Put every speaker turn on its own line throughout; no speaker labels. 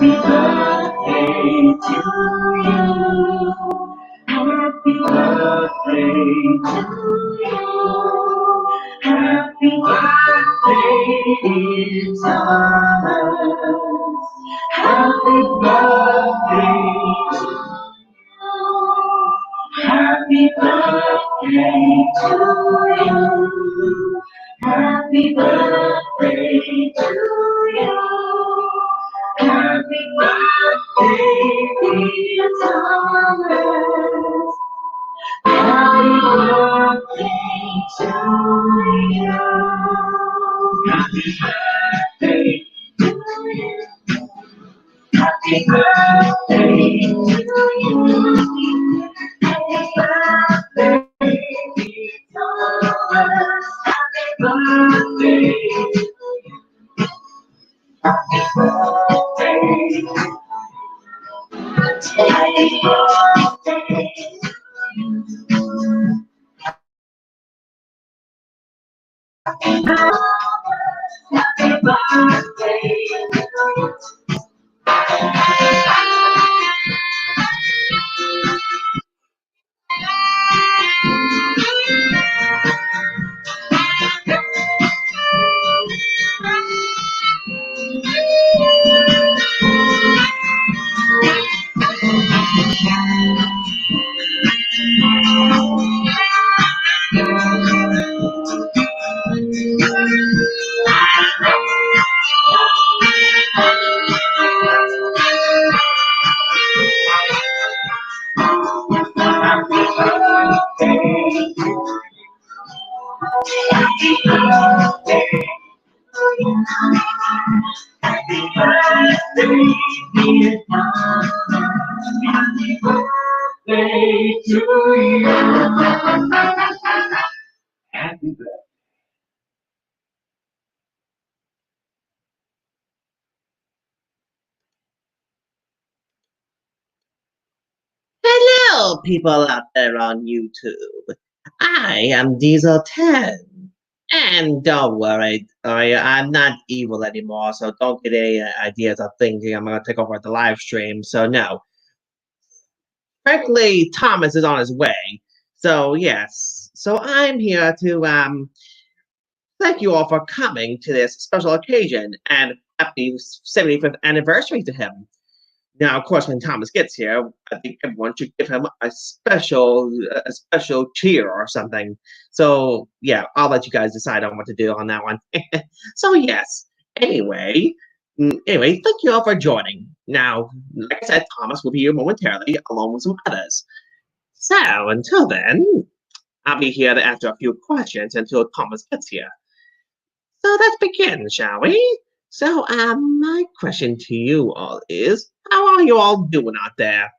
birthday to you. Happy birthday to you. Happy birthday, dear Thomas. Happy birthday to you. Happy birthday to you. Happy birthday to you. Happy birthday, dear Thomas. Happy birthday to you. Happy birthday to you. Happy birthday to you. Happy birthday, dear Thomas. Happy birthday to you. Happy birthday. Happy birthday. Happy birthday. Happy birthday. Happy birthday, dear Mama. Happy birthday to you. Happy birthday.
Hello, people out there on YouTube. I am Diesel 10. And don't worry, I'm not evil anymore, so don't get any ideas of thinking I'm going to take over the live stream. So, no. Frankly, Thomas is on his way. So, yes. So, I'm here to thank you all for coming to this special occasion and happy 75th anniversary to him. Now, of course, when Thomas gets here, I think everyone should give him a special cheer or something. So, yeah, I'll let you guys decide on what to do on that one. So, yes. Anyway, thank you all for joining. Now, like I said, Thomas will be here momentarily, along with some others. So, until then, I'll be here to answer a few questions until Thomas gets here. So let's begin, shall we? So, my question to you all is, how are you all doing out there?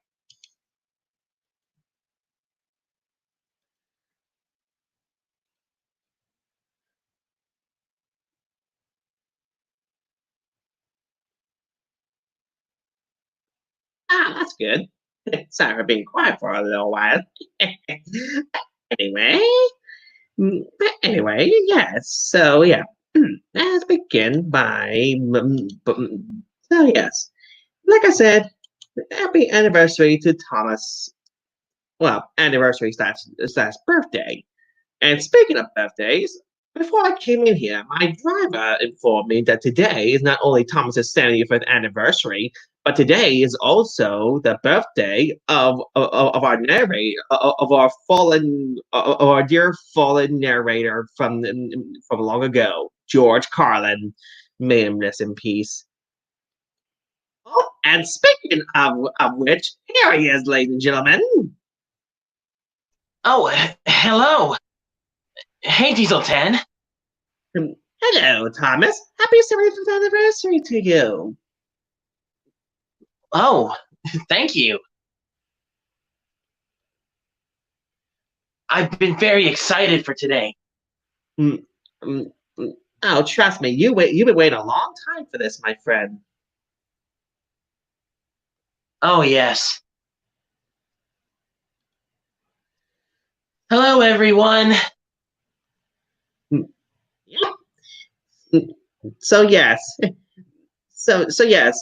Ah, that's good. Sorry for being quiet for a little while. anyway, anyway, yes. So yeah, let's begin by. So yes, like I said, happy anniversary to Thomas. Well, anniversary slash birthday. And speaking of birthdays, before I came in here, my driver informed me that today is not only Thomas's 75th anniversary, but today is also the birthday of our narrator, of our of our dear fallen narrator from long ago, George Carlin. May him rest in peace. Oh, and speaking of which, here he is, ladies and gentlemen.
Oh, hello. Hey, Diesel 10.
Hello, Thomas. Happy 75th anniversary to you.
Oh, thank you. I've been very excited for today.
Mm, mm, Oh, trust me, you've been waiting a long time for this, my friend.
Oh, yes. Hello, everyone.
Yeah. So yes, So yes,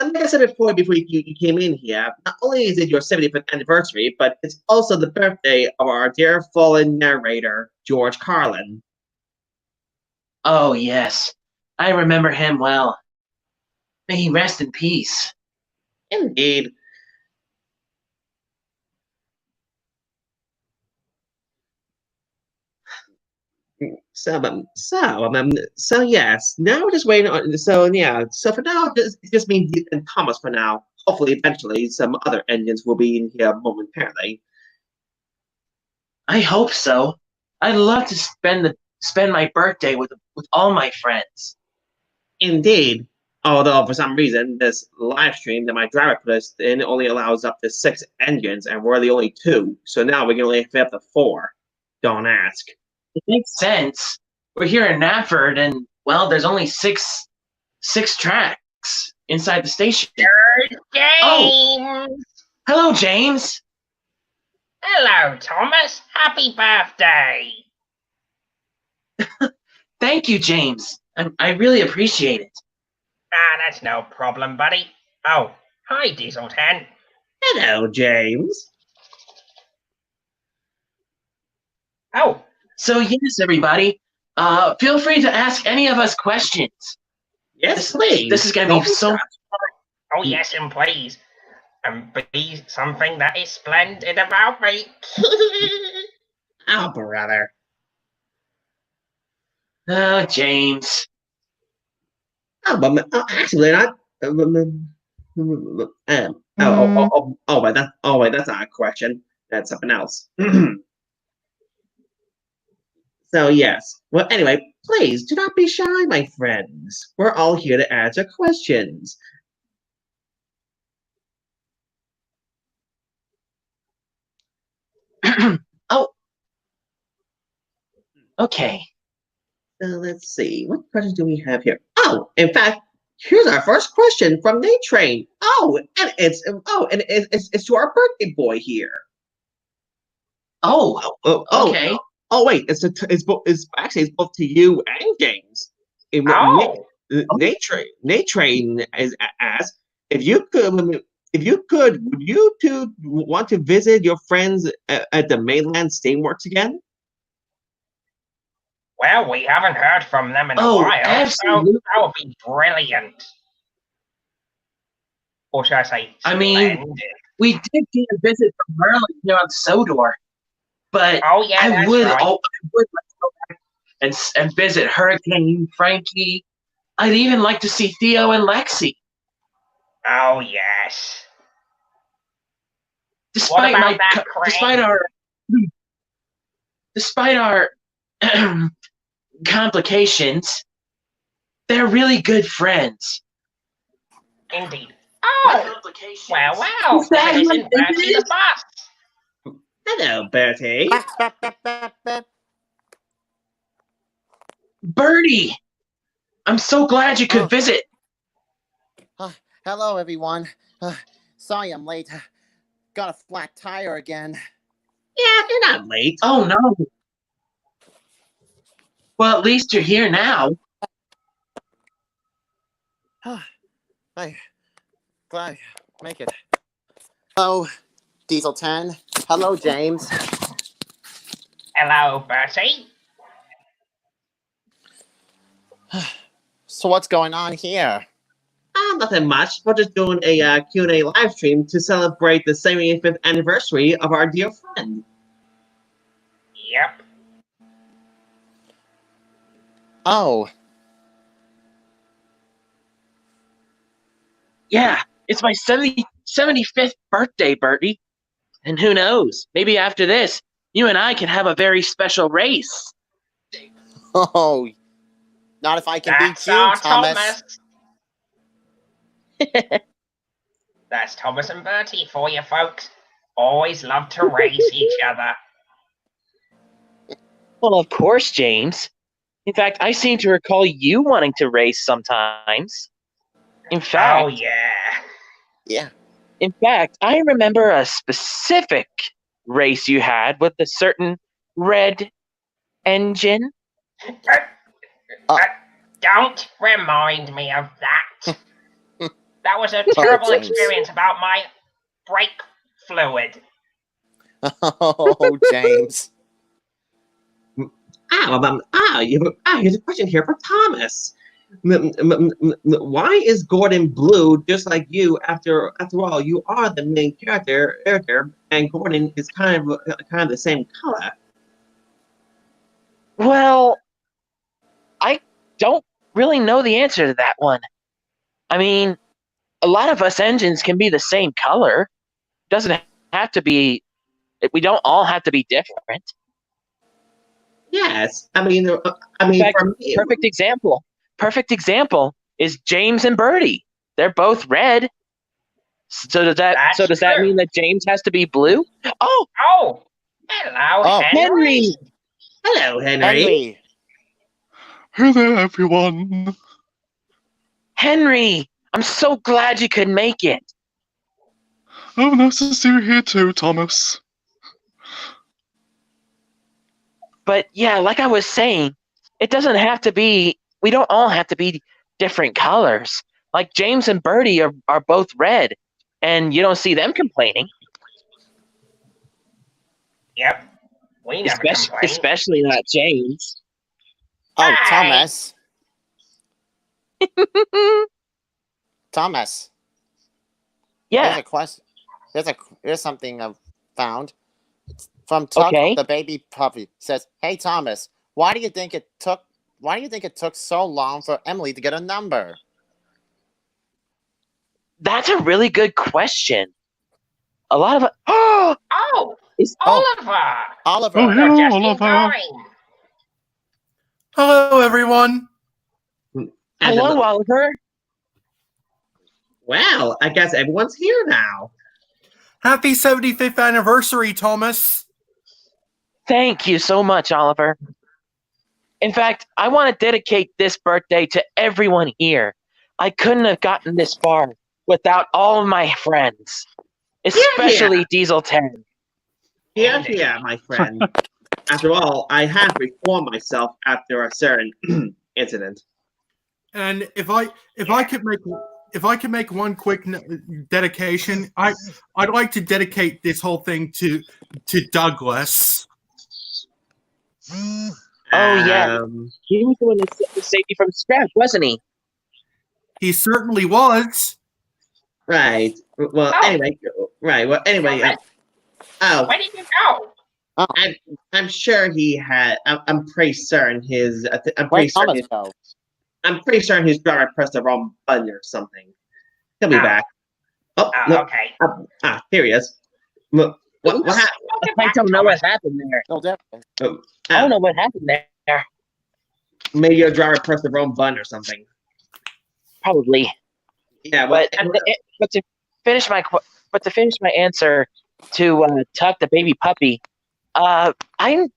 like I said before you came in here, not only is it your 75th anniversary, but it's also the birthday of our dear fallen narrator, George Carlin.
Oh, yes. I remember him well. May he rest in peace.
Indeed. So yes. Now we're just waiting on. So yeah. So for now, it just means Heath and Thomas for now. Hopefully, eventually, some other engines will be in here momentarily.
I hope so. I'd love to spend my birthday with all my friends.
Indeed. Although for some reason, this live stream that my driver put us in only allows up to 6 engines, and we're the only two. So now we can only fit up to 4. Don't ask.
It makes sense. We're here in Nafford, and well, there's only six tracks inside the station.
James!
Hello, James.
Hello, Thomas. Happy birthday!
Thank you, James. I really appreciate it.
Ah, that's no problem, buddy. Oh, hi, Diesel 10.
Hello, James.
Oh,
So yes, everybody, feel free to ask any of us questions.
Yes, please.
This is going to
Don't
be so.
oh yes, and please. And be something that is splendid about me.
Oh, brother.
James.
Oh, but actually, not. Wait, that's not a question. That's something else. So yes. Well, anyway, please do not be shy, my friends. We're all here to answer questions.
Oh. Okay.
So let's see. What questions do we have here? Oh, in fact, here's our first question from Nate Train. It's to our birthday boy here.
Oh. Okay.
Wait, it's both to you and James.
Oh.
Nate Train is asked if you could, would you two want to visit your friends at the mainland Steamworks again?
Well, we haven't heard from them in a
Oh,
while,
absolutely.
so that would be brilliant. Or should I say,
I mean,
splendid.
we did get a visit from Merlin here on Sodor, but
Oh yeah,
I
that's
would
right.
like to go back and visit Hurricane Frankie. I'd even like to see Theo and Lexi.
Oh yes.
Despite our complications, they're really good friends.
Indeed. Oh, well,
That
isn't Bertie the boss?
Hello, Bertie.
Bertie, I'm so glad you could visit.
Hello, everyone. Sorry I'm late. Got a flat tire again.
Yeah, you're not late.
Oh, no. Well, at least you're here now.
I'm glad I make it. Hello, Diesel 10. Hello, James.
Hello, Bertie.
So what's going on here?
Nothing much. We're just doing a Q&A live stream to celebrate the 75th anniversary of our dear friend.
Yep.
Oh.
Yeah, it's my 75th birthday, Bertie. And who knows, maybe after this, you and I can have a very special race.
Oh. Not if I can
That's
beat you, Thomas. That's
Thomas and Bertie for you, folks. Always love to race each other.
Well, of course, James. In fact, I seem to recall you wanting to race sometimes. In fact,
oh, yeah.
Yeah.
In fact, I remember a specific race you had with a certain red engine.
Don't remind me of that. That was a terrible
James.
experience about my brake fluid.
Oh, James.
Here's a question here for Thomas. Why is Gordon blue just like you? After all, you are the main character, and Gordon is kind of the same color.
Well, I don't really know the answer to that one. I mean, a lot of us engines can be the same color. Doesn't have to be. We don't all have to be different.
Yes, I mean,
In fact,
for me,
perfect example. Perfect example is James and Birdie. They're both red. So does that?
That's
So does that
true.
mean that James has to be blue? Oh,
Oh, hello,
Oh,
Henry.
hello, Henry.
Henry.
Hey there, everyone.
Henry! I'm so glad you could make it.
Oh, nice to see you here too, Thomas.
But yeah, like I was saying, it doesn't have to be. We don't all have to be different colors. Like James and Birdie are both red, and you don't see them complaining.
Yep, we never complain.
Especially not James.
Oh,
Hey.
Thomas. Thomas. There's
Yeah.
a question. Here's something I've found. It's from Tuck,
Okay.
the baby puppy. Says, "Hey Thomas, why do you think it took so long for Emily to get a number?"
That's a really good question. A lot of oh,
Oh,
is
Oliver.
Oliver.
Oh,
You're
hello,
just in
Oliver.
time.
Hello, everyone.
And
hello, Oliver.
well, I guess everyone's here now.
Happy 75th anniversary, Thomas.
Thank you so much, Oliver. In fact, I want to dedicate this birthday to everyone here. I couldn't have gotten this far without all of my friends, especially Diesel 10.
Yeah, my friend. After all, I have reformed myself after a certain incident.
And if I could make one quick dedication, I'd like to dedicate this whole thing to Douglas.
Oh, yeah. He was the one that saved you from scratch, wasn't he?
He certainly was.
Right. Well,
Oh.
anyway. Right. Well, anyway. Oh,
Where did you go?
I'm sure he had. I'm pretty certain his. I'm
Where'd
pretty certain.
Thomas
His,
go?
I'm pretty certain his driver pressed the wrong button or something. He'll be
Oh.
back. Oh,
Oh,
no.
okay.
Here he is. What happened?
Welcome
I
back,
don't know
Thomas.
what happened there.
No difference.
I don't know what happened there.
Maybe your driver pressed the wrong button or something.
Probably.
Yeah. Well,
But to finish my answer to Tuck the baby puppy, I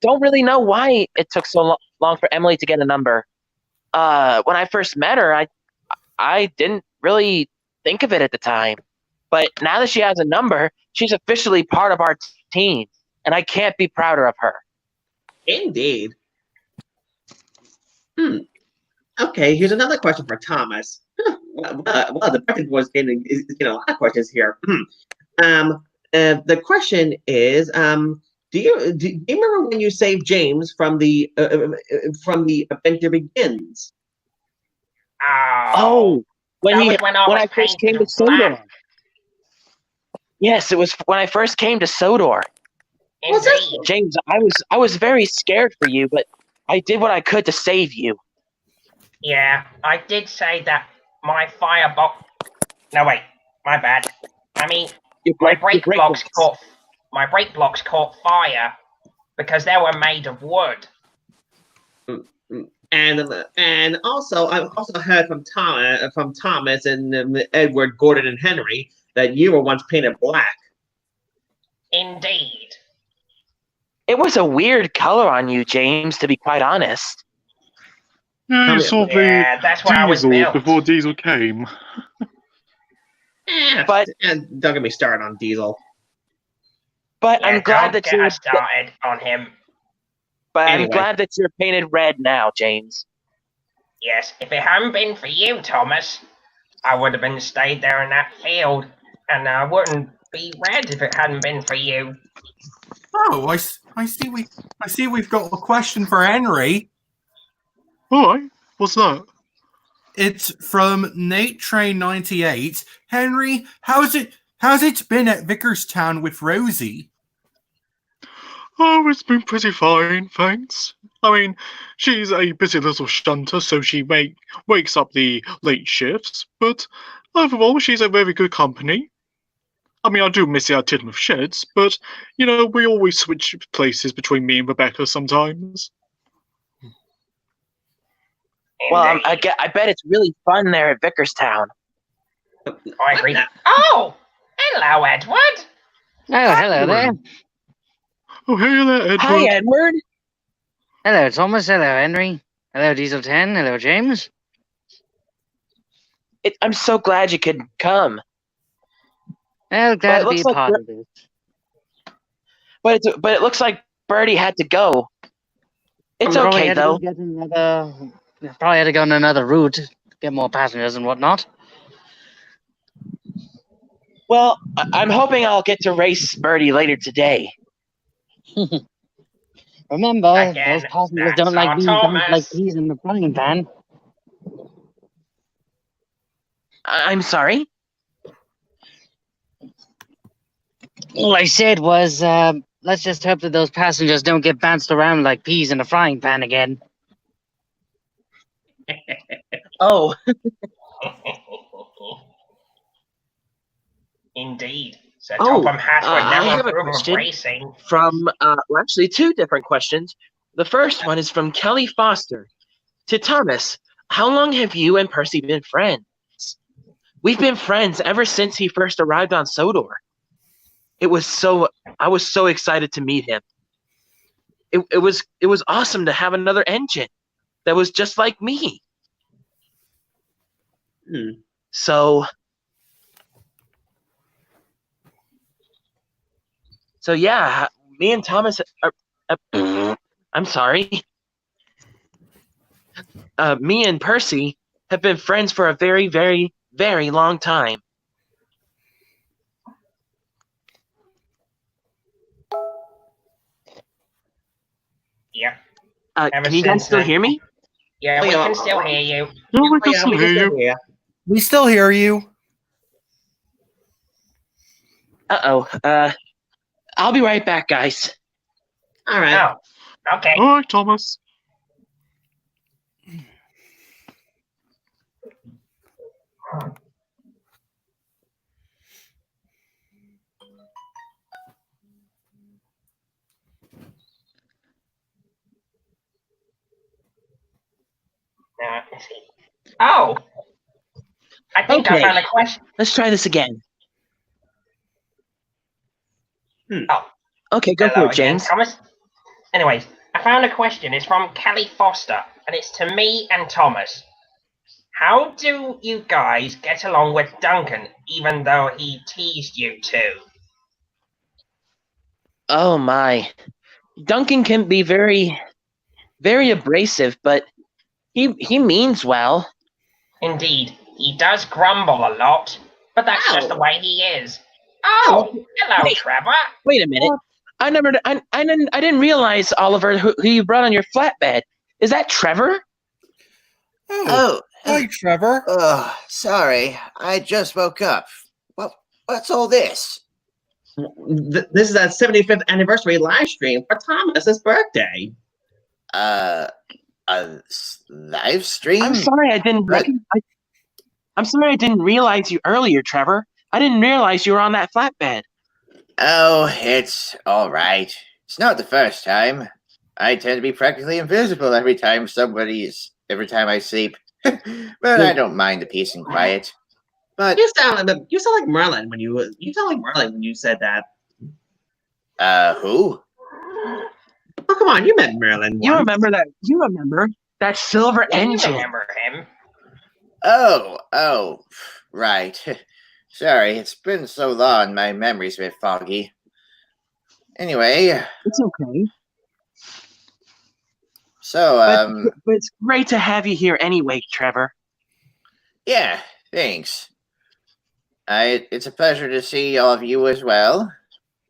don't really know why it took so long for Emily to get a number. When I first met her, I didn't really think of it at the time. But now that she has a number, she's officially part of our team, and I can't be prouder of her.
Indeed. Okay, here's another question for Thomas. Well, the Breakfast Boys is getting a lot of questions here. The question is, do you remember when you saved James from the Adventure Begins?
Oh, when
That was when I was
I first came to
painted
Sodor.
black.
Yes, it was when I first came to Sodor.
Indeed.
James, I was very scared for you, but I did what I could to save you.
Yeah, I did say that my firebox. No, wait, my bad. I mean, my brake blocks caught fire because they were made of wood.
And also, I've also heard from Thomas and Edward, Gordon, and Henry that you were once painted black.
Indeed.
It was a weird color on you, James, to be quite honest.
Yeah, you saw
Yeah, that's where I was
Diesel
built.
before Diesel came.
But-
and don't get me started on Diesel.
But
Yeah,
I'm glad
don't
that
get
you're
us started on him.
but
Anyway.
I'm glad that you're painted red now, James.
Yes, if it hadn't been for you, Thomas, I would have been stayed there in that field, and I wouldn't be red if it hadn't been for you.
Oh, I see we've got a question for Henry.
Alright, what's that?
It's from Nate Train 98. Henry, how's it been at Vickerstown with Rosie?
Oh, it's been pretty fine, thanks. I mean, she's a busy little shunter, so she wakes up the late shifts, but overall, she's a very good company. I mean, I do miss the tin of sheds, but, you know, we always switch places between me and Rebecca sometimes.
Well, I bet it's really fun there at Vickerstown.
I agree. Oh, hello, Edward.
Oh, hello there.
Oh, hey there, Edward.
Hi, Edward.
Hello, Thomas. Hello, Henry. Hello, Diesel 10. Hello, James.
I'm so glad you could come.
Well, glad to be a
like
part of this.
But it looks like Birdie had to go. It's okay though.
Probably had to go on another route, get more passengers and whatnot.
Well, I'm hoping I'll get to race Birdie later today.
Remember,
Again,
those passengers
that's
don't like
our
being dumped
Thomas.
like peas in the frying pan.
I'm sorry?
All I said was, let's just hope that those passengers don't get bounced around like peas in a frying pan again.
Oh,
Indeed. So
Oh,
Topham Hatt
I
would never
have a
approve of
question.
racing.
from, well, actually, two different questions. The first one is from Kelly Foster. To Thomas, how long have you and Percy been friends? We've been friends ever since he first arrived on Sodor. I was so excited to meet him. It was awesome to have another engine that was just like me. So yeah, me and Thomas I'm sorry. Me and Percy have been friends for a very, very, very long time.
Yeah.
Can
Ever
you guys
since
still
then.
hear me?
Yeah, we can still hear you.
No, we
Oh,
can
yeah,
still
we
hear
can
you.
still hear.
We still hear you.
I'll be right back, guys.
All right.
Oh, okay.
Alright, Thomas.
Now, let's see. Oh! I think I
Okay.
found a question.
Let's try this again.
Oh.
Okay, go
Hello
for it,
again,
James.
Thomas. Anyways, I found a question. It's from Kelly Foster, and it's to me and Thomas. How do you guys get along with Duncan, even though he teased you two?
Oh my. Duncan can be very, very abrasive, but he means well.
Indeed, he does grumble a lot, but that's just the way he is. Oh, hello,
Wait.
Trevor.
Wait a minute. I didn't realize, Oliver, who you brought on your flatbed. Is that Trevor?
Oh,
Hi, Trevor.
sorry. I just woke up. What's all this?
This is a 75th anniversary live stream for Thomas's birthday.
A live stream?
I'm sorry I didn't.
Right.
I'm sorry I didn't realize you earlier, Trevor. I didn't realize you were on that flatbed.
Oh, it's all right. It's not the first time. I tend to be practically invisible every time I sleep. But I don't mind the peace and quiet. But
You sound like Merlin when you said that.
who?
Oh, come on, you met Merlin.
You
once.
remember that? You remember that silver
Yeah, you
engine?
remember him.
Oh, right. Sorry, it's been so long, my memory's a bit foggy. Anyway,
It's okay.
so,
But it's great to have you here anyway, Trevor.
yeah, Thanks. It's a pleasure to see all of you as well.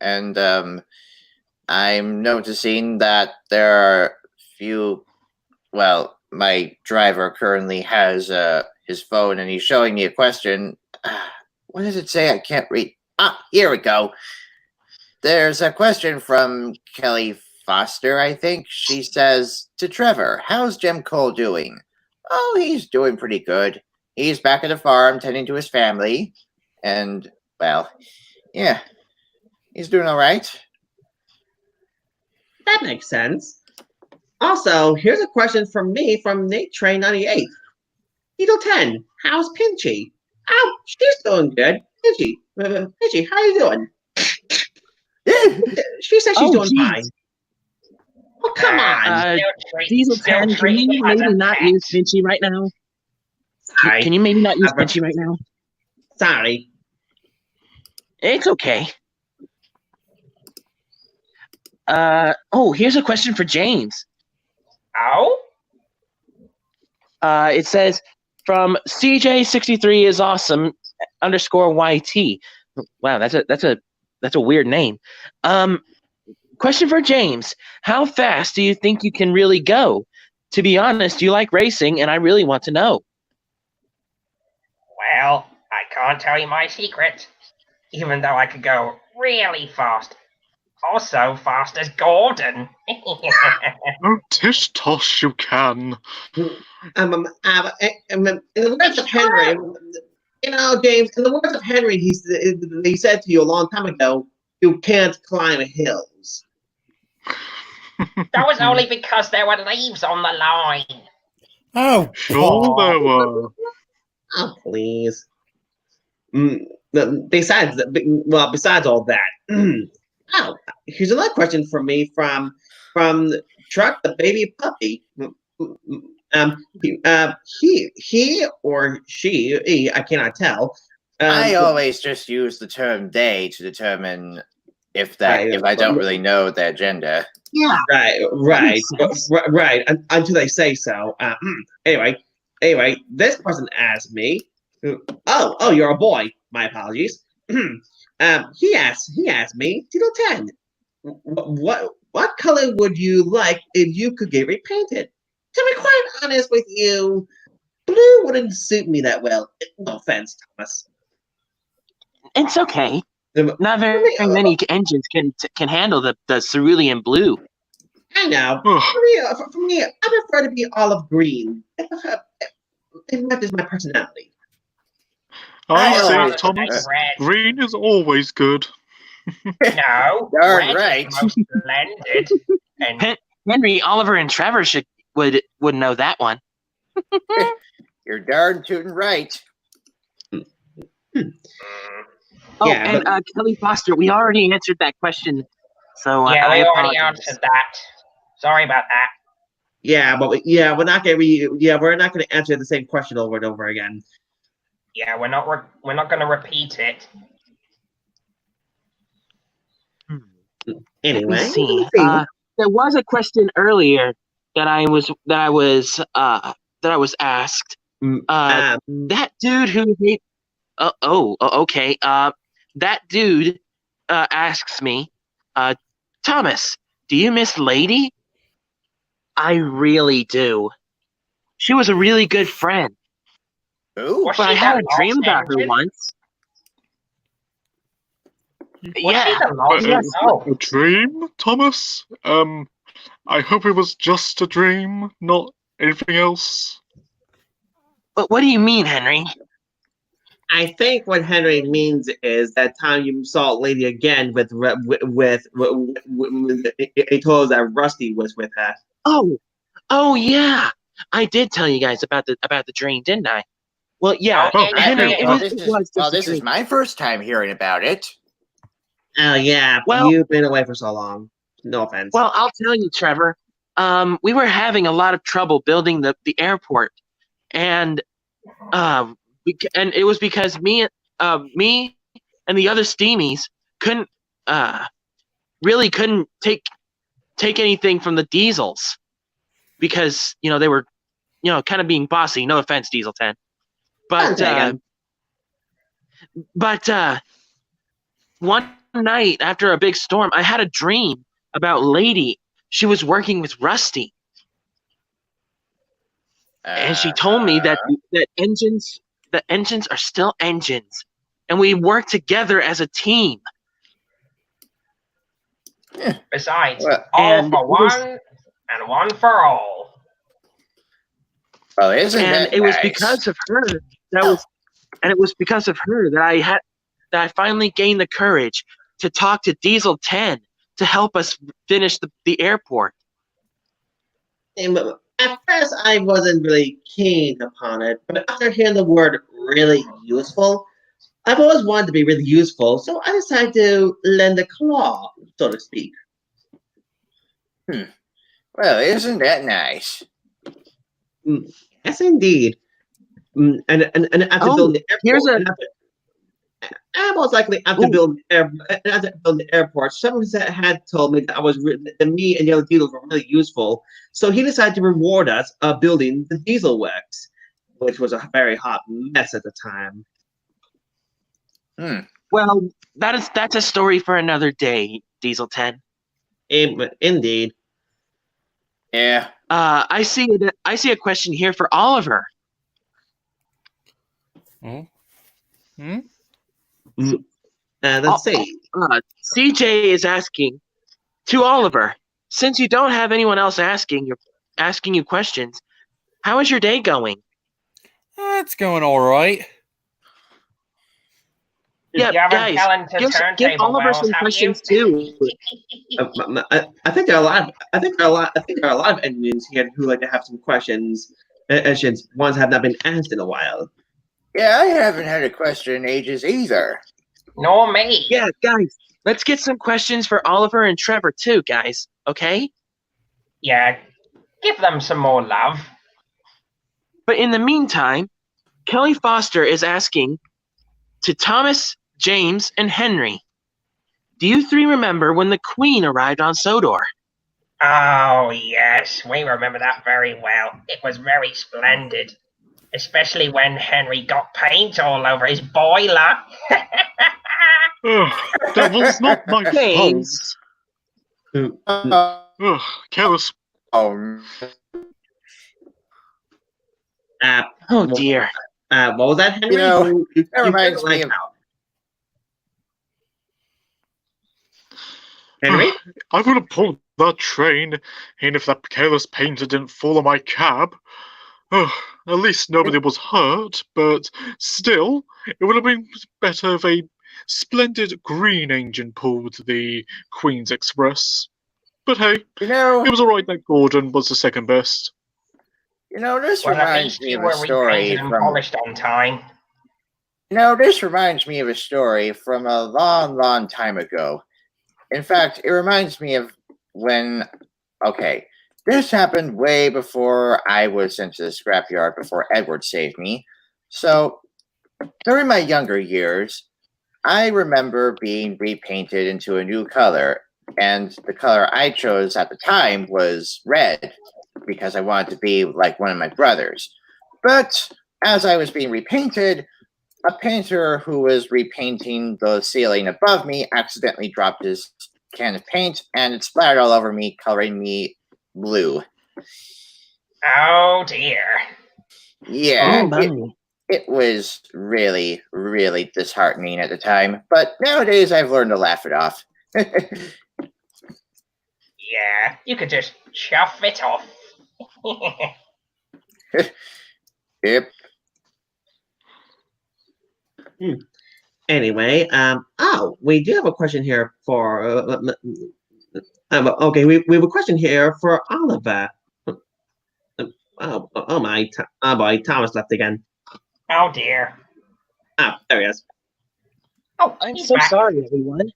And I'm noticing that there are few. Well, my driver currently has his phone, and he's showing me a question. What does it say? I can't read. Ah, here we go. There's a question from Kelly Foster, I think. She says to Trevor, "How's Jim Cole doing?" "Oh, he's doing pretty good. He's back at the farm tending to his family. And, well, yeah, he's doing all right."
That makes sense. Also, here's a question from me from Nate Train 98. Beetle 10, how's Pinchy? Oh, she's doing good. Pinchy, how you doing? She says she's doing fine. Oh, come on.
Diesel 10, can you maybe not use Pinchy right now?
Sorry.
Can you maybe not use Pinchy right now?
Sorry.
It's okay. Here's a question for James.
Oh?
It says, from CJ63 is awesome _YT. Wow, that's a weird name. Question for James. How fast do you think you can really go? To be honest, you like racing, and I really want to know.
Well, I can't tell you my secret, even though I could go really fast. Also fast as Gordon.
Oh, tish tosh, you can.
In the words of Henry, James, in the words of Henry, he said to you a long time ago, you can't climb hills.
That was only because there were leaves on the line.
Oh,
Sure there were.
Oh, please. Besides all that, here's another question for me from Truck the Baby Puppy. He or she, I cannot tell.
I always just use the term "they" to determine if I don't really know their gender.
Yeah. Right. Until they say so. Anyway, this person asked me. Oh, you're a boy. My apologies. He asked me, Tito 10, what color would you like if you could get repainted? To be quite honest with you, blue wouldn't suit me that well. No offense, Thomas.
It's okay. Not very many engines can handle the cerulean blue.
I know. For me, I prefer to be olive green. It matches my personality.
I say, Thomas, green is always good.
No,
Darn
red
right.
is most splendid. And
Henry, Oliver, and Trevor would know that one.
You're darn tootin' right.
Kelly Foster, we already answered that question. So
yeah,
I
we already
apologize.
answered that. Sorry about that.
Yeah, but we're not gonna answer the same question over and over again.
Yeah, we're not going to repeat it.
Anyway,
Let me see. There was a question earlier that I was asked. That dude who hate. Okay. That dude asks me, Thomas, do you miss Lady? I really do. She was a really good friend.
Ooh.
But I had a dream about her once.
A dream, Thomas? I hope it was just a dream, not anything else.
But what do you mean, Henry?
I think what Henry means is that time you saw Lady again with he told us that Rusty was with her.
Oh yeah, I did tell you guys about the dream, didn't I? Well, yeah, Henry.
This is my first time hearing about it.
Oh yeah,
well,
you've been away for so long. No offense.
Well, I'll tell you, Trevor. We were having a lot of trouble building the airport, and it was because me and the other Steamies couldn't take anything from the Diesels because they were kind of being bossy. No offense, Diesel 10, but But one night after a big storm, I had a dream about Lady. She was working with Rusty, and she told me that the engines are still engines, and we work together as a team.
Besides,
Well,
all
and
for
it was-
one and one for all.
Well, isn't
and
that
it was
nice?
because of her it was because of her that I finally gained the courage to talk to Diesel 10 to help us finish the airport.
And at first, I wasn't really keen upon it, but after hearing the word "really useful," I've always wanted to be really useful, so I decided to lend a claw, so to speak.
Well, isn't that nice?
Yes, indeed. And after
Oh,
building the
here's
airport, and most likely after building the airport, someone had told me that that me and the other diesels were really useful. So he decided to reward us building the diesel works, which was a very hot mess at the time.
Well, that's a story for another day, Diesel 10.
Indeed.
Yeah.
I see a question here for Oliver.
Let's see.
CJ is asking to Oliver, since you don't have anyone else asking you questions, how is your day going?
It's going all right.
Yeah,
You haven't
guys,
challenged the
give
turntable
Oliver
wells,
some
have
questions
you?
too.
I think there are a lot of engines here who like to have some questions. Since ones have not been asked in a while.
Yeah, I haven't had a question in ages either.
Nor me.
Yeah, guys, let's get some questions for Oliver and Trevor too, guys. Okay?
Yeah, give them some more love.
But in the meantime, Kelly Foster is asking to Thomas, James, and Henry, do you three remember when the Queen arrived on Sodor?
Oh, yes, we remember that very well. It was very splendid. Especially when Henry got paint all over his boiler.
That was not my fault.
James.
Careless.
Oh,
Oh dear.
What was that, Henry?
You know, that reminds me of...
Henry?
I would have pulled that train, and if that careless painter didn't fall on my cab. At least nobody was hurt, but still, it would have been better if a splendid green engine pulled the Queen's Express. But hey,
You know,
it was alright that Gordon was the second best.
you know, this
Well, at
reminds
least
me
you
of
were
a story
repainted and
from...
polished on time.
You know, this reminds me of a story from a long, long time ago. In fact, it reminds me of when... Okay, this happened way before I was sent to the scrapyard, before Edward saved me. So, during my younger years, I remember being repainted into a new color, and the color I chose at the time was red, because I wanted to be like one of my brothers. But as I was being repainted, a painter who was repainting the ceiling above me accidentally dropped his can of paint, and it splattered all over me, coloring me blue.
Oh dear.
Yeah,
Oh, my.
it was really, really disheartening at the time, but nowadays I've learned to laugh it off.
Yeah, you could just chuff it off.
Yep.
Anyway, we do have a question here for. Okay, we have a question here for Oliver. Oh my! Oh boy, Thomas left again.
Oh dear.
There he is.
Oh,
I'm
he's
so
back.
sorry, everyone.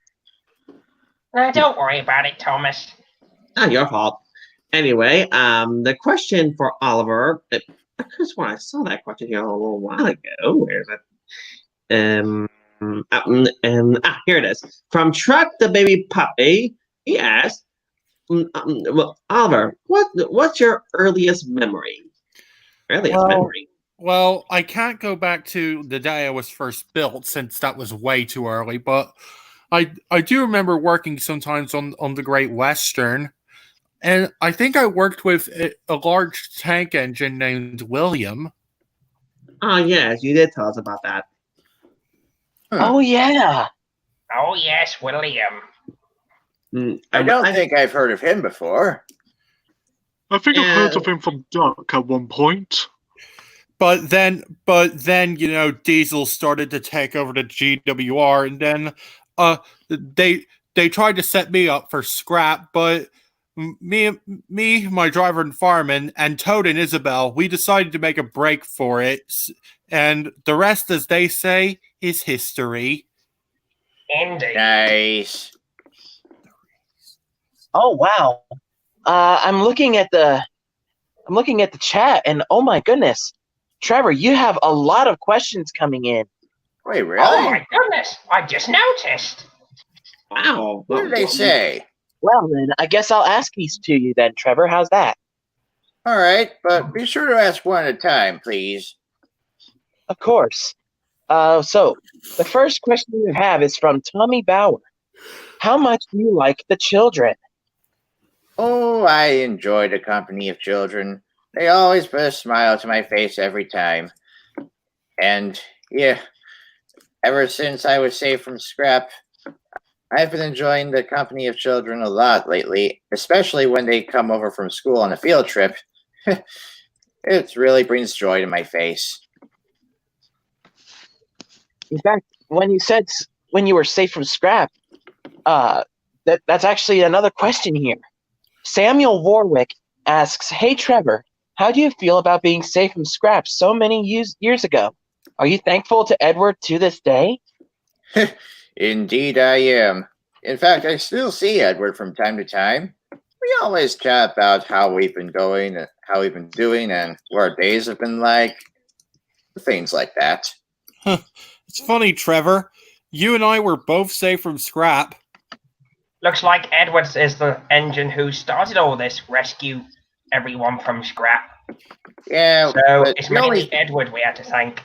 Don't worry about it, Thomas.
Not your fault. Anyway, the question for Oliver. I could have sworn I saw that question here a little while ago. Where is it? Here it is. From Truck the Baby Puppy, he asked, well, Oliver, what's your earliest memory?
Well,
Memory?
Well, I can't go back to the day I was first built since that was way too early, but I do remember working sometimes on the Great Western, and I think I worked with a large tank engine named William.
Oh, yes, you did tell us about that.
Oh yeah.
Oh yes, William.
I don't think I've heard of him before.
I think I've heard of him from Duck at one point.
But then, Diesel started to take over the GWR, and then, they tried to set me up for scrap. But me, my driver and fireman, and Toad and Isabel, we decided to make a break for it, and the rest, as they say, is history.
Indeed.
Nice.
Oh wow. I'm looking at the chat, and oh my goodness, Trevor, you have a lot of questions coming in.
Wait, really?
Oh my goodness! I just noticed.
Wow.
What did they say?
Well then, I guess I'll ask these to you then, Trevor. How's that?
All right, but be sure to ask one at a time, please.
Of course. So the first question you have is from Tommy Bauer. How much do you like the children?
Oh, I enjoy the company of children. They always put a smile to my face every time. And yeah, ever since I was saved from scrap, I've been enjoying the company of children a lot lately, especially when they come over from school on a field trip. It really brings joy to my face.
In fact, when you were safe from scrap, that's actually another question here. Samuel Warwick asks, "Hey Trevor, how do you feel about being safe from scrap so many years ago? Are you thankful to Edward to this day?"
Indeed I am. In fact, I still see Edward from time to time. We always chat about how we've been going, and how we've been doing, and what our days have been like. Things like that.
It's funny, Trevor. You and I were both safe from scrap.
Looks like Edwards is the engine who started all this rescue everyone from scrap.
Yeah,
So
but
it's
the
mainly
only
Edward we had to thank.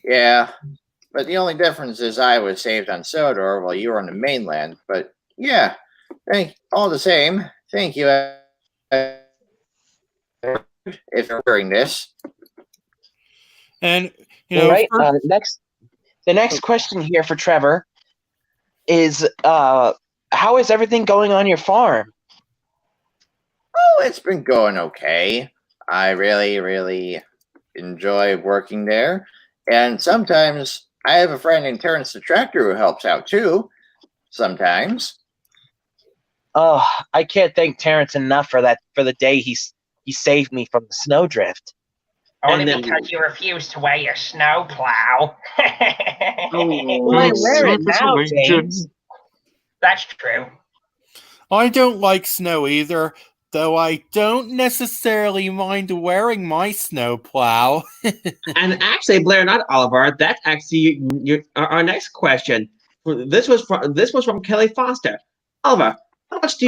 yeah, but the only difference is I was saved on Sodor while you were on the mainland. But yeah, all the same. Thank you. If you're hearing this.
And
All right. The next question here for Trevor is, how is everything going on your farm?
Oh, it's been going okay. I really, really enjoy working there. And sometimes I have a friend named Terrence the Tractor who helps out too. Sometimes.
Oh, I can't thank Terrence enough for the day he saved me from the snowdrift.
Only because you refused to wear your snow plow.
Well, I wear it now, James.
That's true.
I don't like snow either, though I don't necessarily mind wearing my snowplow.
And actually, Blair, not Oliver. That's actually our next question. This was from Kelly Foster. Oliver, how much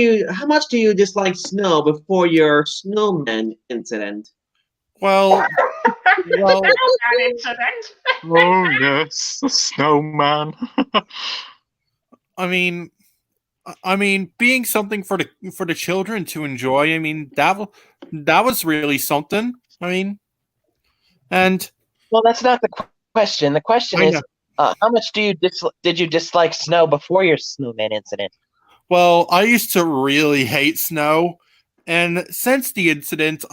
do you dislike snow before your snowman incident?
Well,
Snowman incident.
Oh yes, the snowman.
I mean, being something for the children to enjoy. I mean, that was really something. I mean, and
well, that's not the question. The question is, how much did you dislike snow before your snowman incident?
Well, I used to really hate snow, and since the incident,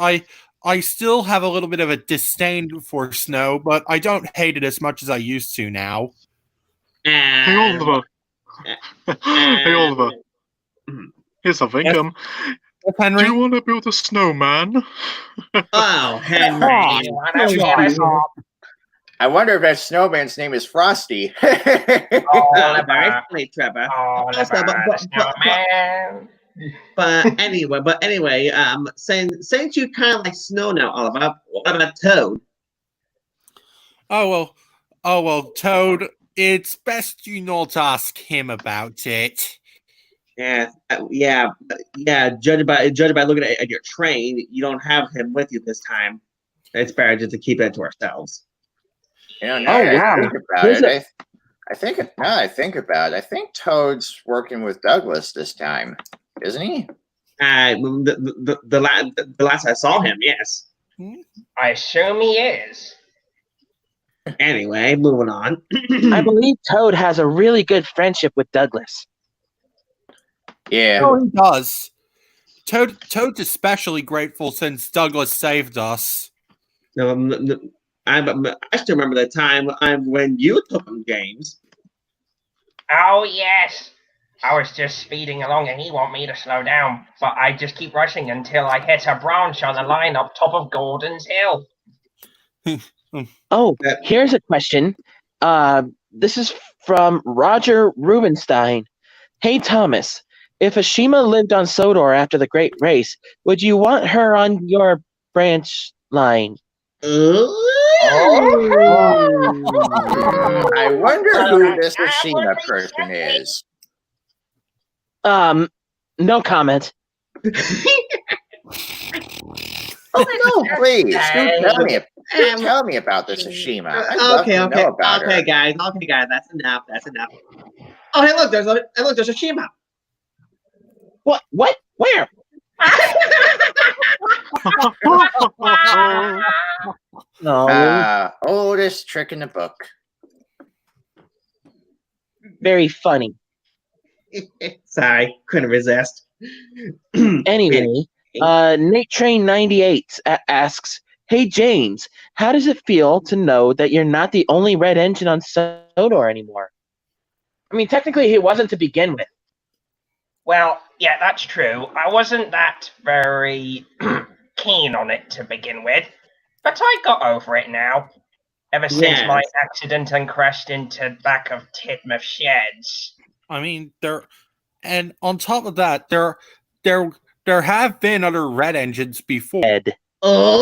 I still have a little bit of a disdain for snow, but I don't hate it as much as I used to now.
Hey Oliver. Hey Oliver. Here's something.
Henry?
Do you want to build a snowman?
Oh, Henry.
I wonder if that snowman's name is Frosty.
Very funny, Trevor. But anyway, since you kind of like snow now, Oliver, what about Toad?
Oh well, Toad. It's best you not ask him about it.
Yeah. Judging by looking at your train, you don't have him with you this time. It's better just to keep it to ourselves.
You know, now that
wow.
I think about
Here's
it, now that I think about it, I think Toad's working with Douglas this time, isn't he?
The last I saw him, yes.
I assume he is.
Anyway, moving on.
I believe Toad has a really good friendship with Douglas.
Yeah.
Oh, he does. Toad's especially grateful since Douglas saved us.
I still remember the time when you took him, James.
Oh, yes. I was just speeding along and he wanted me to slow down, but I just keep rushing until I hit a branch on the line up top of Gordon's Hill.
Oh, here's a question. This is from Roger Rubenstein. Hey, Thomas, if Ashima lived on Sodor after the Great Race, would you want her on your branch line?
I wonder who this Ashima person is.
No comment.
Oh no, please, tell me about this Ashima. I'd love to know about her.
Okay, guys, that's enough. Oh, hey, look, there's Ashima.
What? Where? No.
Oldest trick in the book.
Very funny.
Sorry, couldn't resist.
Anyway, Nate Train 98 asks, "Hey James, how does it feel to know that you're not the only red engine on Sodor anymore?" I mean, technically, he wasn't to begin with.
Well, yeah, that's true. I wasn't that very keen on it to begin with, but I got over it now. Ever since my accident and crashed into the back of Tidmouth Sheds.
I mean, and on top of that, there have been other red engines before.
Oh,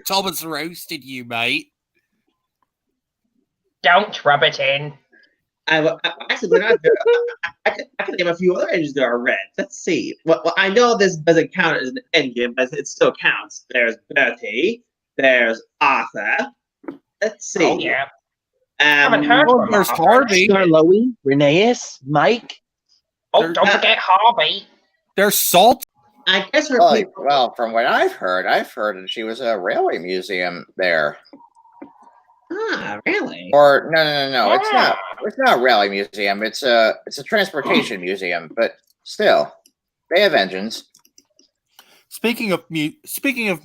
Thomas roasted you, mate.
Don't rub it in.
I can name a few other engines that are red. Let's see. Well, I know this doesn't count as an engine, but it still counts. There's Bertie. There's Arthur. Let's see.
Oh, yeah. Haven't heard from
there's
Arthur.
Harvey.
Scarloey, Rheneas, Mike.
Oh, don't forget Harvey.
There's Salt.
I guess her people.
Well, from what I've heard that she was a railway museum there.
Ah, really?
Or no. It's not. It's not a railway museum. It's a transportation museum. But still, they have engines.
Speaking of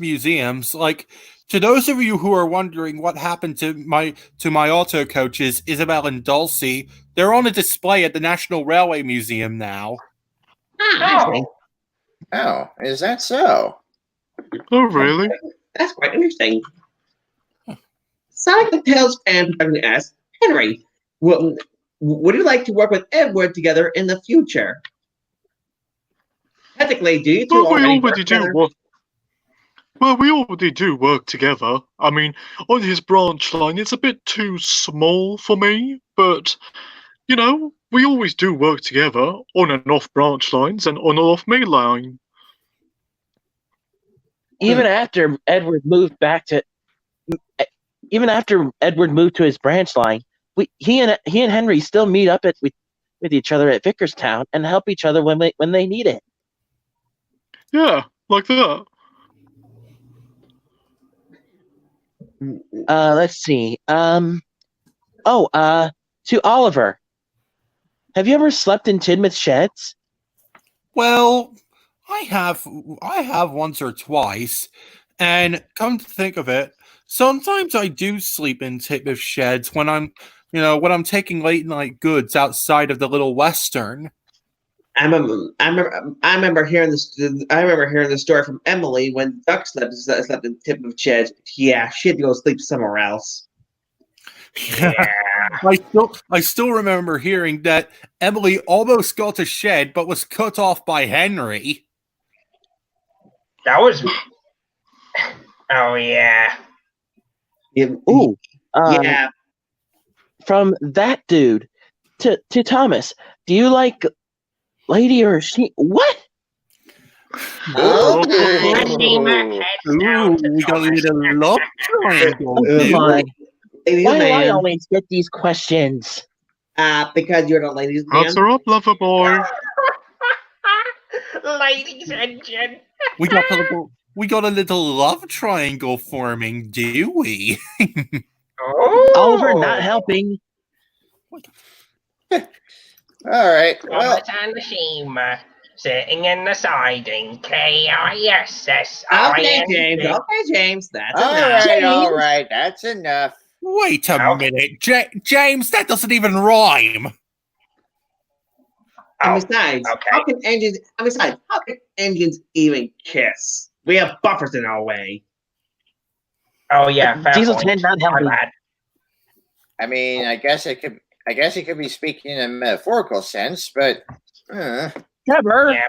museums, like, to those of you who are wondering what happened to my auto coaches, Isabel and Dulcie, they're on a display at the National Railway Museum now.
Oh, is that so?
Oh, really?
That's quite interesting. Sonic the Tails fan asks, Henry, would you like to work with Edward together in the future? Technically, do you two already work together?
Well, we already do work together. I mean, on his branch line, it's a bit too small for me, but, you know, we always do work together on and off branch lines and on and off main line.
Even after Edward moved to his branch line, he and Henry still meet up with each other at Vickerstown and help each other when they need it.
Yeah, like that.
Let's see. To Oliver, have you ever slept in Tidmouth Sheds?
Well, I have once or twice, and come to think of it, sometimes I do sleep in Tidmouth Sheds when I'm taking late night goods outside of the Little Western.
I remember hearing this. I remember hearing the story from Emily when Duck slept in Tidmouth Sheds. Yeah, she had to go sleep somewhere else.
Yeah.
I still remember hearing that Emily almost got a shed, but was cut off by Henry.
That was. Oh yeah.
Ooh.
Yeah.
From that dude to Thomas, do you like lady or she? What?
Oh,
And Nima heads down to
we got a
Thomas.
little love triangle.
Oh, come on.
ladies
Why do I
man.
always get these questions?
Because you're the ladies
Hats
man.
are up, lover boy.
Ladies engine.
We got a little love triangle forming, do we?
Oh.
Oliver not helping.
All right. Well,
Thomas and Nashima sitting in the siding. KISS.
Okay, James. Okay, James. That's
all
enough.
right, all right. That's enough.
Wait a
Okay.
minute, James. That doesn't even rhyme.
And
Oh,
besides,
okay.
how can engines? And besides, how can engines even kiss? We have buffers in our way.
Oh yeah, fair
Diesel
point.
10 not
My
helping.
bad.
I mean, I guess it could be speaking in a metaphorical sense, but
Trevor.
Yeah.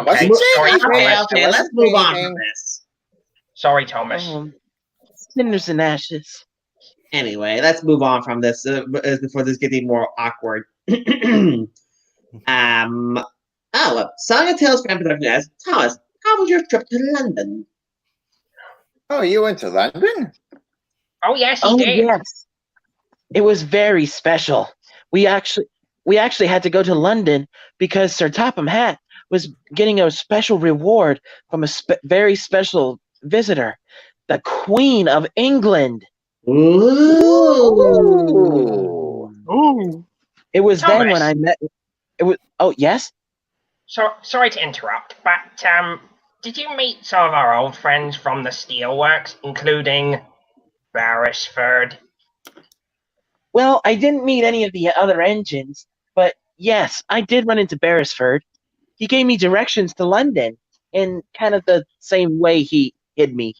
Wasn't
Okay.
saying
Sorry,
anything.
Okay,
Thomas.
okay, let's
wasn't
move on
anything.
from this.
Sorry, Thomas.
Cinders and ashes.
Anyway, let's move on from this before this getting more awkward. Song and Tales fan production as Thomas. How was your trip to London?
Oh, you went to London?
Oh yes, he
Oh
did.
yes, it was very special. We actually had to go to London because Sir Topham Hatt was getting a special reward from a very special visitor, the Queen of England.
Ooh.
Oh,
It was then
Thomas.
when I met. It was. Oh yes.
So sorry to interrupt, but did you meet some of our old friends from the steelworks, including Beresford?
Well, I didn't meet any of the other engines, but yes, I did run into Beresford. He gave me directions to London in kind of the same way he hid me.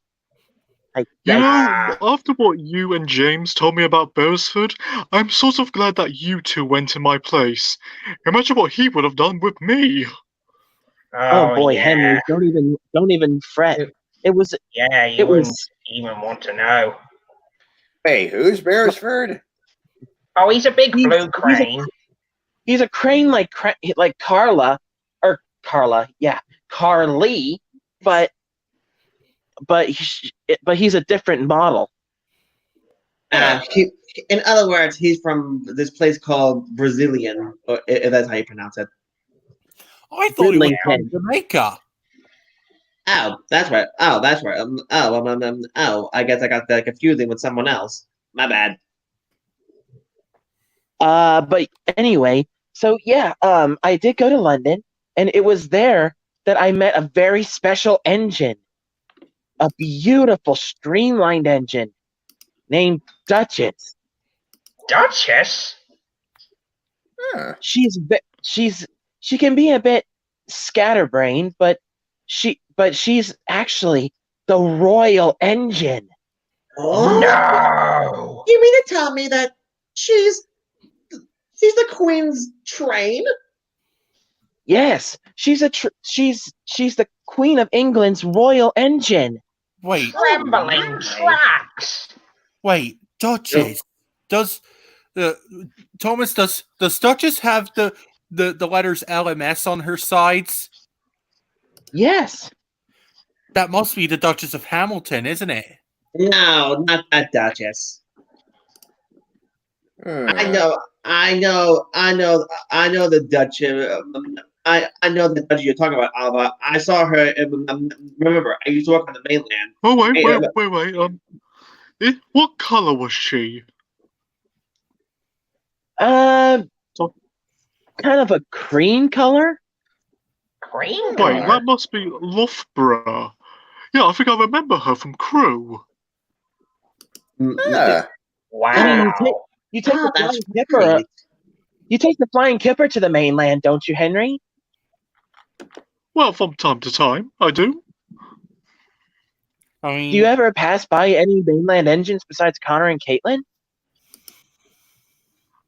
you know, after what you and James told me about Beresford, I'm sort of glad that you two went to my place. Imagine what he would have done with me.
Oh boy,
yeah.
Henry, don't even fret. It was
Yeah, you
it
wouldn't
was
even want to know.
Hey, who's Beresford?
Oh, he's a big
He's-
blue
he's a-
crane.
he's a crane like Carla, yeah, Carly, but he's a different model.
In other words, he's from this place called Brazilian, if that's how you pronounce it.
I thought it was
Lincoln.
from Jamaica.
Oh, that's right. I guess I got that confusing with someone else. My bad.
But anyway, so yeah, I did go to London, and it was there that I met a very special engine, a beautiful streamlined engine named Duchess.
Duchess?
Huh.
She can be a bit scatterbrained, but she's actually the royal engine.
Oh,
No.
you mean to tell me that she's the queen's train?
Yes, she's the Queen of England's royal engine.
Wait,
Trembling tracks.
wait, Duchess. Does Thomas does Duchess have the letters LMS on her sides?
Yes.
That must be the Duchess of Hamilton, isn't it?
No, not that Duchess. I know the Duchess. I know the Duchess you're talking about, Alva. I saw her. Remember, I used to work on the mainland.
Oh,
Hey,
wait. What color was she?
Kind of a cream color.
Cream
Wait,
color.
that must be Loughborough. Yeah, I think I remember her from Crew.
Huh.
Wow.
I mean, you take the
that's
flying kipper.
great.
You take the flying kipper to the mainland, don't you, Henry?
Well, from time to time, I do.
I mean,
Do you ever pass by any mainland engines besides Connor and Caitlin?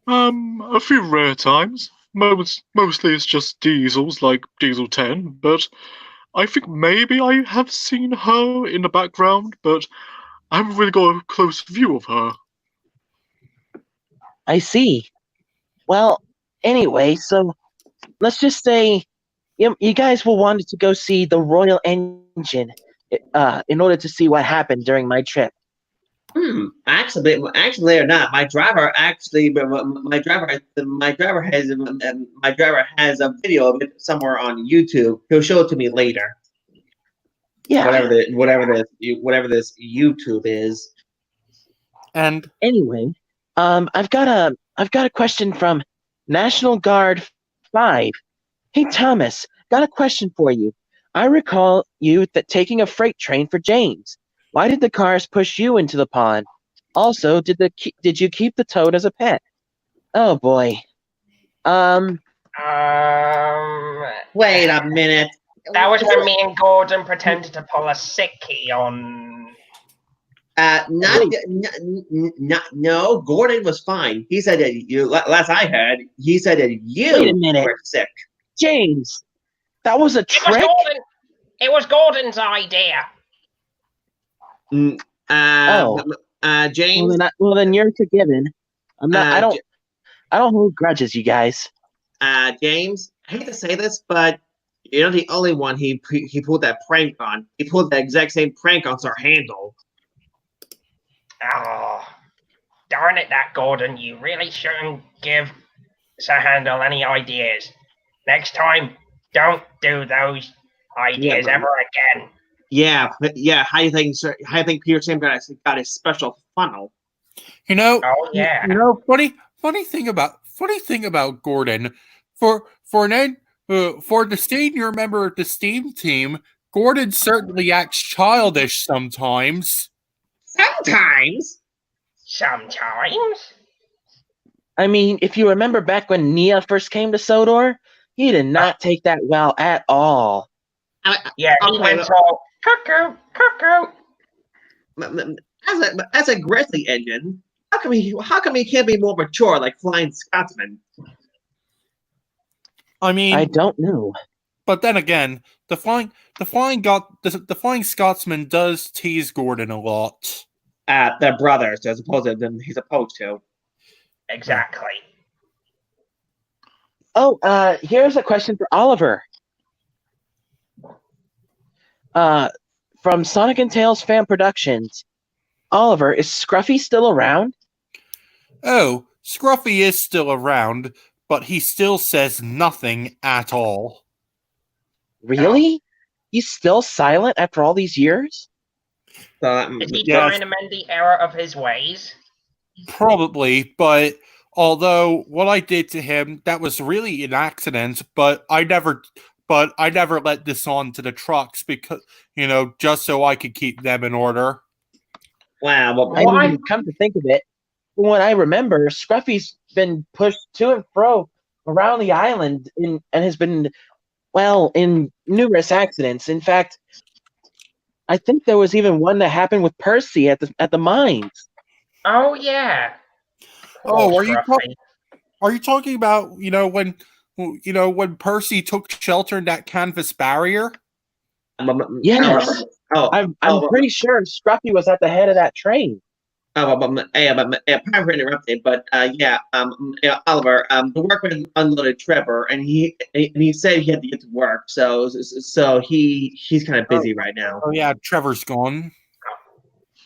A few rare times. Mostly it's just diesels like Diesel 10, but I think maybe I have seen her in the background, but I haven't really got a close view of her.
I see. Well, anyway, so let's just say You guys will want to go see the Royal Engine in order to see what happened during my trip.
Actually, or not. My driver has a video of it somewhere on YouTube. He'll show it to me later.
Yeah.
Whatever this YouTube is.
And
Anyway, I've got a question from National Guard 5. Hey Thomas, got a question for you. I recall you taking a freight train for James. Why did the cars push you into the pond? Also, did you keep the toad as a pet? Oh boy.
Wait a minute.
That was when me and Gordon pretended to pull a sickie on.
No. Gordon was fine. He said that you. Last I heard, he said that you
Wait a minute.
were sick.
James, that was a trick.
It was Gordon's idea.
James.
Well, then you're forgiven. I'm not. I don't hold grudges, you guys.
James, I hate to say this, but you're not the only one he pulled that prank on. He pulled the exact same prank on Sir Handel.
Oh, darn it, that Gordon. You really shouldn't give Sir Handel any ideas. Next time, don't do those ideas ever again.
Yeah. How do you think Peter Sam got a special funnel?
Oh yeah.
Funny thing about Gordon, for the senior member of the Steam team, Gordon certainly acts childish sometimes.
Sometimes?
I mean, if you remember back when Nia first came to Sodor, he did not take that well at all.
He went all cuckoo.
As a Grizzly engine, how come he can't be more mature like Flying Scotsman?
I mean,
I don't know.
But then again, the Flying Scotsman does tease Gordon a lot.
They're brothers, as opposed to them he's opposed to.
Exactly.
Oh, here's a question for Oliver. From Sonic and Tails Fan Productions. Oliver, is Scruffy still around?
Oh, Scruffy is still around, but he still says nothing at all.
Really? He's still silent after all these years?
Is he trying to mend the error of his ways?
Probably, but although what I did to him, that was really an accident, but I never let this on to the trucks because, just so I could keep them in order.
Wow. Well,
I mean, come to think of it, from what I remember, Scruffy's been pushed to and fro around the island and has been, in numerous accidents. In fact, I think there was even one that happened with Percy at the mines.
Oh yeah.
Oh, are you talking about when Percy took shelter in that canvas barrier?
Yes. I'm pretty sure Scruffy was at the head of that train.
Pardon for interrupting, but Oliver, the workman unloaded Trevor, and he said he had to get to work, so he's kind of busy right now.
Oh yeah, Trevor's gone.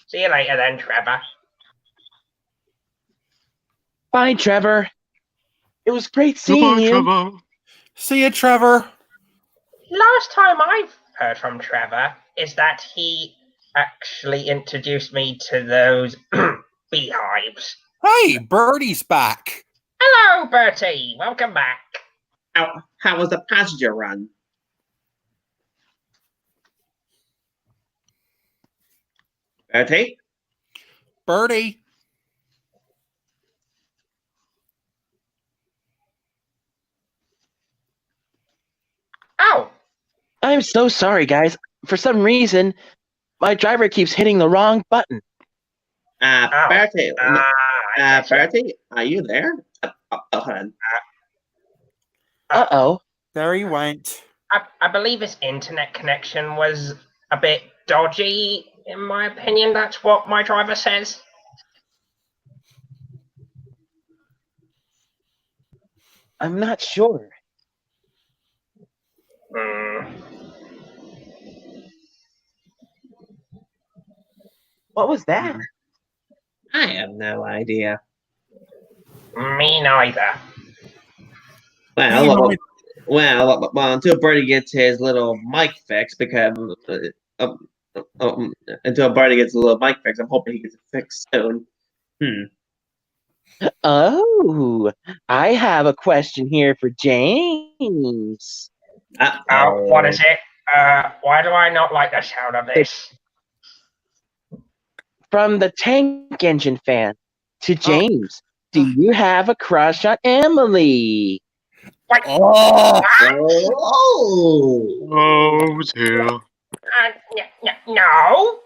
See you later then, Trevor.
Bye, Trevor. It was great seeing you.
Trevor.
See you, Trevor.
Last time I've heard from Trevor is that he actually introduced me to those beehives.
Hey, Bertie's back.
Hello, Bertie. Welcome back.
How was the passenger run? Bertie?
Bertie.
Oh.
I'm so sorry, guys. For some reason, my driver keeps hitting the wrong button.
Bertie, Bertie, are you there? Hold on.
Uh-oh.
There he went.
I believe his internet connection was a bit dodgy, in my opinion. That's what my driver says.
I'm not sure. What was that?
I have no idea.
Me neither.
Well, until Birdie gets his little mic fix, because until Birdie gets a little mic fix, I'm hoping he gets it fixed soon.
Oh, I have a question here for James.
What is it? Why do I not like the sound of this?
From the Tank Engine fan to James, do you have a crush on Emily?
Wait,
Oh,
Oh dear.
no.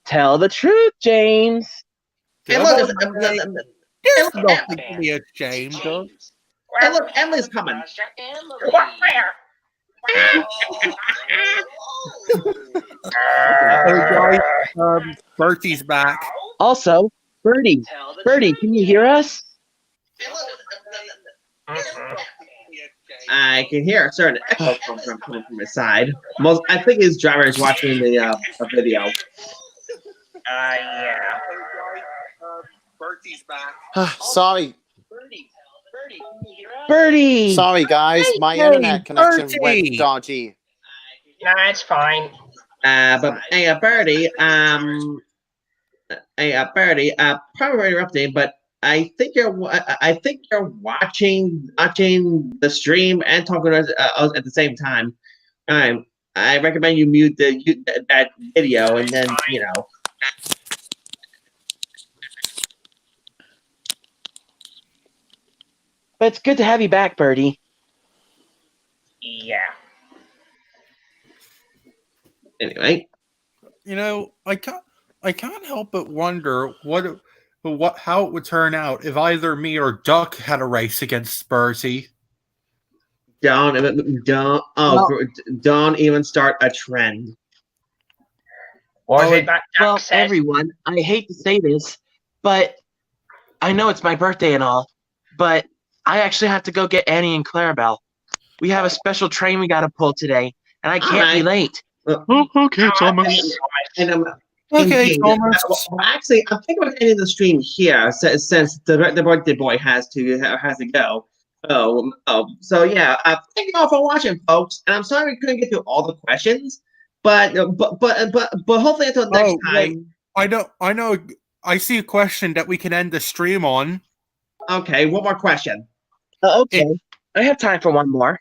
Tell the truth, James.
Hey,
there's
look,
nothing to be ashamed of.
Hey, look, Emily's coming.
What? Where?
Hey guys, Bertie's back.
Also, Birdie, can you hear us?
I can hear a certain echo coming from his side. I think his driver is watching the video.
Yeah.
Bertie's back.
Sorry.
Birdie!
Sorry, guys. My
Hey,
internet connection
Bertie.
went dodgy.
No, it's fine.
But hey, Birdie, Birdie, probably interrupting, but I think you're watching the stream and talking to us at the same time. I recommend you mute that video, and then
But it's good to have you back, Birdie.
Yeah.
Anyway,
I can't help but wonder how it would turn out if either me or Duck had a race against Spursy.
don't even start a trend.
Was it that Jack
Well,
said?
everyone, I hate to say this, but I know it's my birthday and all, but I actually have to go get Annie and Clarabelle. We have a special train we got to pull today, and I can't be late.
Oh, okay, Thomas.
And
Okay, Thomas.
well, actually, I'm thinking about ending the stream here since the birthday boy has to go. So yeah. Thank you all for watching, folks. And I'm sorry we couldn't get through all the questions, but hopefully until next time.
Wait, I know. I see a question that we can end the stream on.
Okay, one more question.
Okay, I have time for one more.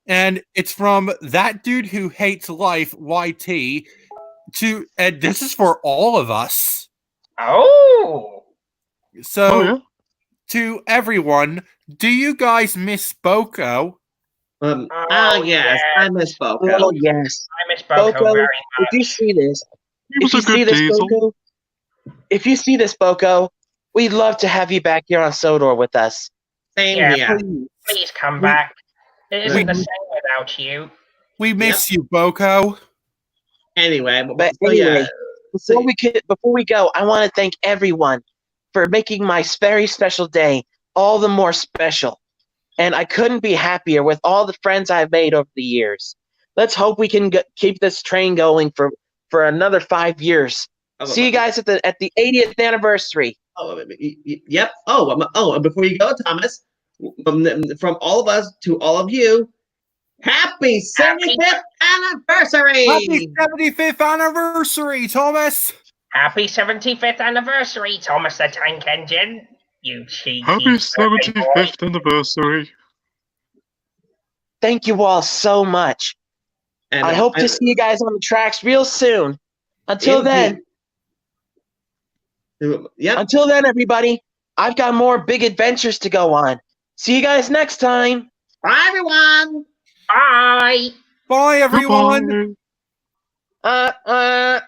And it's from that dude who hates life, YT. And this is for all of us.
Oh.
So, to everyone, do you guys miss Boko?
Yes, I miss Boko.
Oh, yes.
I miss Boko very much.
If you see this,
He was a good diesel.
Boko, if you see this, Boko, we'd love to have you back here on Sodor with us.
Same
Yeah,
here.
Please come back. It isn't the same without you.
We miss you, Boko.
Anyway,
before we go, I want to thank everyone for making my very special day all the more special. And I couldn't be happier with all the friends I've made over the years. Let's hope we can keep this train going for another 5 years. See you guys at the 80th anniversary.
Yep. And before you go, Thomas, from all of us to all of you, happy 75th anniversary!
Happy 75th anniversary, Thomas!
Happy 75th anniversary, Thomas the Tank Engine. You cheeky
Happy 75th anniversary.
Thank you all so much.
And
I hope to see you guys on the tracks real soon. Until then, everybody, I've got more big adventures to go on. See you guys next time.
Bye, everyone.
Bye.
Bye, everyone.
Goodbye.